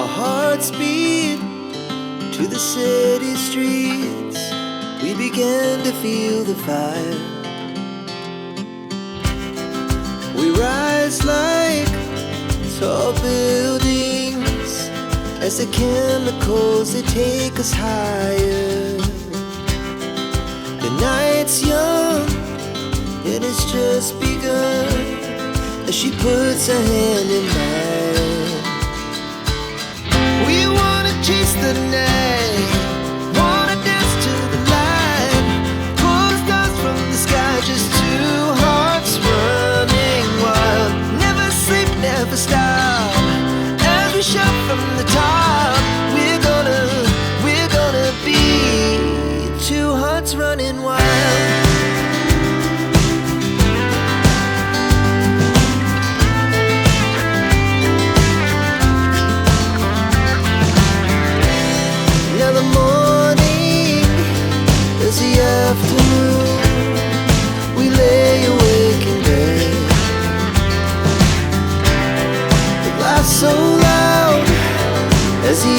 Our hearts beat to the city streets. We began to feel the fire. We rise like tall buildings as the chemicals, they take us higher. The night's young and it's just begun as she puts her hand in mine. We wanna chase the night, wanna dance to the light, pull the stars from the sky, just two hearts running wild. Never sleep, never stop, as we shout from the top. We're gonna be two hearts running wild. Now the morning is the afternoon. We lay awake in bed. The laughs so loud as the